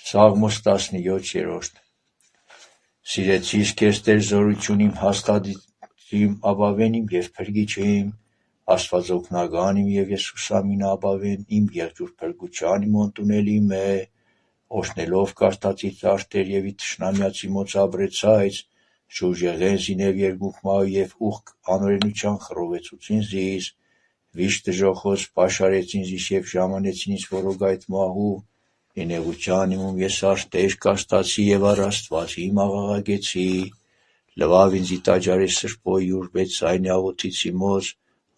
Սաղմոս 17-րդ Սիրեցի՛ս քեզ Տեր զորություն իմ, հաստատիր իմ ապավեն իմ և փրկիչ իմ, Աստված օգնական իմ և Եսուս ամին ապավեն իմ, եղջյուր փրկության իմ ընդունելի է, օժնելով կարտածի ծարտեր և ի թշնամյացի մոց ապրեցայց, շուրջ եղեն զինև երկունք մահու և ուխք անօրենության խռովեցուց ինձիս, վիշտ դժոխոց պաշարեց ինձիս և ժամանեցին ինձ որոգայթ մահու, ինեղության իմում ես արտեր կաստացի և առ Աստված իմ աղաղակեցի, լվավ ինձի տաճարի սրբոյի ուրբեջ ձայնի աղոթիցի մոզ,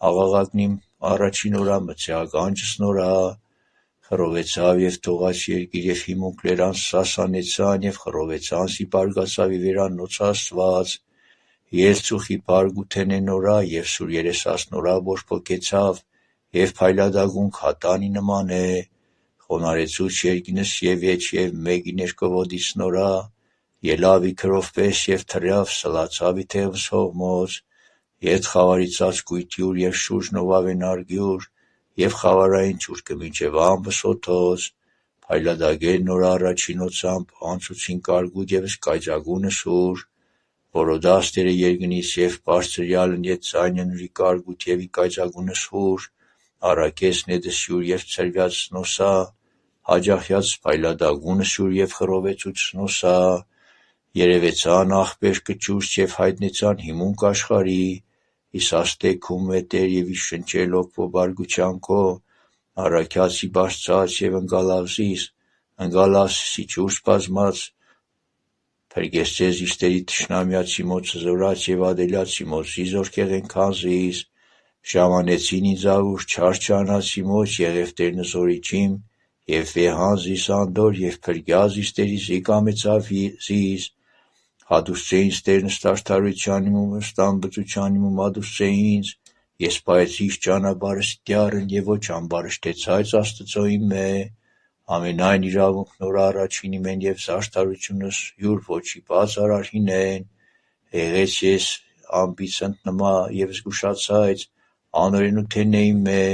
աղաղակն իմ առաջին օրա մցեականջս նորա, խռովեցավ և թողաց երկիր և հիմունք լերան սասանեցան և խռովեցան սիպարգացավ ի վերանոց Աստված, ելցուխի պարգութենե նորա և սուր երեսաց նորա բորբոքեցավ և փայլադագուն քատանի նման է, խոնարեցուց երկինս և եչ և մեգի ներկովոդից նորա, ելավ իքրով պես և թռյավ սլացավ ի թևս հողմոց, ետ խավարի ծածկույթի ուր և շուրջն ովավեն արգյուր, և խավարային ճուրկը մինչև ամպս օդոց, փայլադագեր նորա առաջին օծամբ, անցուցին կարգուտ և սկայծագունը սուր, որոդաստերը երկնից և բարձրյալն ետ ձայնը նուրի կարգուտ և ի կայծագունը սուր, առաքեց նետը սյուր և ցրվյաց սնոսա, հաջախյաց փայլադագունը սյուր և խռովեցուց սնոսա, երևեցան աղբեր կճուճ և հայտնեցան հիմունք աշխարհի, ի սաստե քու Տեր և ի շնչել օգվոբարգության քո, առաքյացի բարձած և ընկալավ զիս ջուր սպազմած, փրկեց ձեզ իստերի թշնամյացի մոտ զորաց և ադելացի մոտ զորքեղեն քանզիս, ժամանեցին ինձ ավուր չար չանացի մոտ եղև Տերն զորիչիմ, և վեհան զիս անդոր և փրկյալ իստերի կամեցավ զիս, հադուսցե ինձ Տերն ըստ արդարության իմում, ըստ անբծության իմում հադուսցե ինձ, ես պահեցի իս ճանապարհս դյարն և ոչ ամբարշտե ցայծ Աստծո իմ է, ամենայն իրավունք նորա առաջին իմեն և զարդարությունս յուր ոչի բաց արար հինեն, եղեց ես ամպից ընտնմա և զգուշացայց, անօրենութենե իմ է,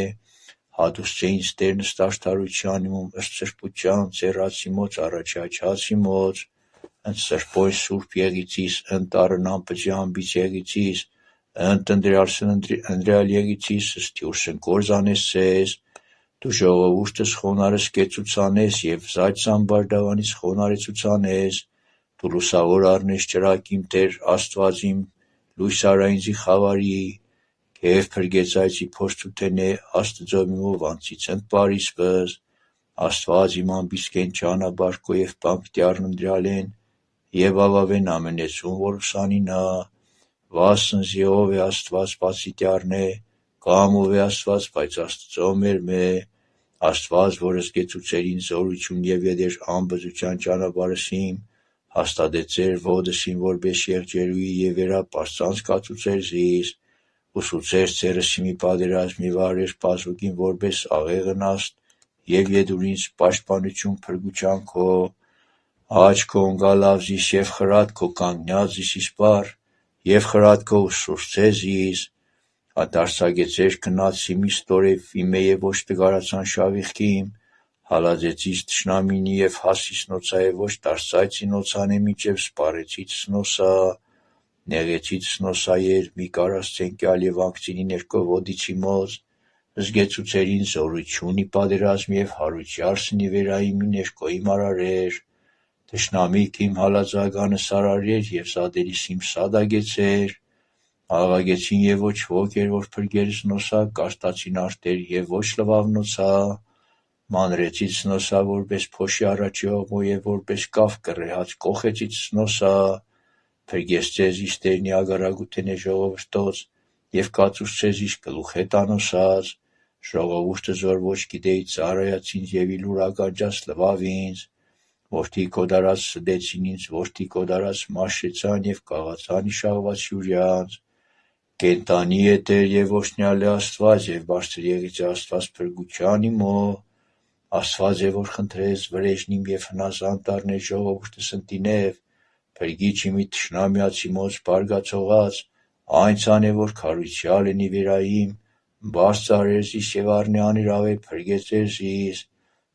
հադուսցե ինձ Տերն ըստ արդարության իմում, ըստ սրբության ձեռացի մոց առաջացի մոց, ընդ սրբոյն սուրբ եղիցիս, ընդ տառն անպճի ամբից եղիցիս, ընդ ընտրյալ եղիցիս, ըստ յուր սնկորձ անես ձեզ, դու ժողովուրդս խոնարհս կեցուցանես և զայծ ամբարտավանից խոնարեցուցանես, դու լուսավոր առնես ճրագ իմ Տեր Աստված իմ, լույս արա ինձի խավարի, քեև փրկեց այցի փորձութենե Աստծո միմով անցից ընդ պարիսպս, Աստված իմ ամբից կեն ճանապարհ քո և պանկտյարն ընտրյալեն, և ապավեն ամենեցուն որ ուսանինա, վասնզի ով է Աստված բացի տյառնե, կամ ով է Աստված բայց Աստծո մերմե, Աստված որ զգեցուցեր ինձ զորություն և յետեր անբծության ճանապարհս իմ, հաստատեց ձեր ոտս իմ որպես եղջերուի և վերապաստանց կացուցեր զիս, ուսուցեր ձեռս իմի պատերազմի վարեր բազուկին որպես աղեղն աստ և յետուր ինձ պաշտպանություն փրկության քո, աջ քո ընկալավ զիս և խրատ քո կանգնյալ զիս իսպառ, և խրատ քո ուսուցցե զիս, դարձակեցեր քնացի մի ստորև իմե և ոչ տկարացան շավիղքիմ, հալածեցիս թշնամինի և հասիս նոցա և ոչ դարձայցի նոցանե մինչև սպառեցից սնոսա, նեղեցից սնոսա երբ մի կարած ցենկյալ և անկցինի ներկովոդիցի մոզ, զգեցուցեր ինձ զորություն ի պատերազմի և հարությար սնի վերայիմի ներկոյիմ արարեր, թշնամիք իմ հալածականը սարարեր և զատերիս իմ սադագեցեր, աղաղակեցին և ոչ ոք էր որ փրկեր զնոսա, կաստացին արտեր և ոչ լվավ նոցա, մանրեցից զնոսա որպես փոշի առաջի հողմո և որպես կավ կռեհաց կոխեցից զնոսա, փրկեց ձեզ իստերնի ագարագութենե ժողովրդոց և կացուցցե զիս գլուխ հետանոսած, ժողովուրդը զոր ոչ գիտեի ծառայաց ինձ և իլուր ականջաց լվավ ինձ, որդի քո դարած սդեցին ինձ, որդի քո դարած մաշեցան և կաղացան իշաղված հյուրյանց, կենտանի է Տեր և օրհնյալ է Աստված և բարձրյեղից է Աստված փրկության իմոյ, Աստված է որ խնդրեց վրեժն իմ և հնազանդ առնեց ժողովուրդս ընտինև, փրկիչ իմի թշնամյացի մոտ բարգացողած, այն ցանե որ քարությալ են ի վերայիմ, բարձր արեր զիս և առնե անիրավեր փրկեցեր զիս,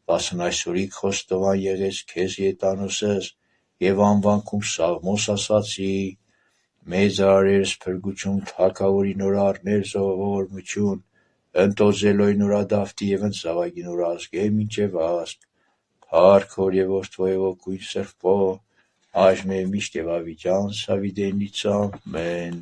վասն այսօրիկ խոստովան եղեց քեզ ետանոսս, և անվանքում Սաղմոս ասացի, մեծ արերս փրկություն թագավորի նոր առներ ողորմություն, ընտոզելոյ նորադավթի և ընծավագի նոր ազգե մինչև ասկ, փառք հոր և որդվո և ոգույն սրբո, այժմ և միշտ և ավիճան սավիդենիցա, մեն։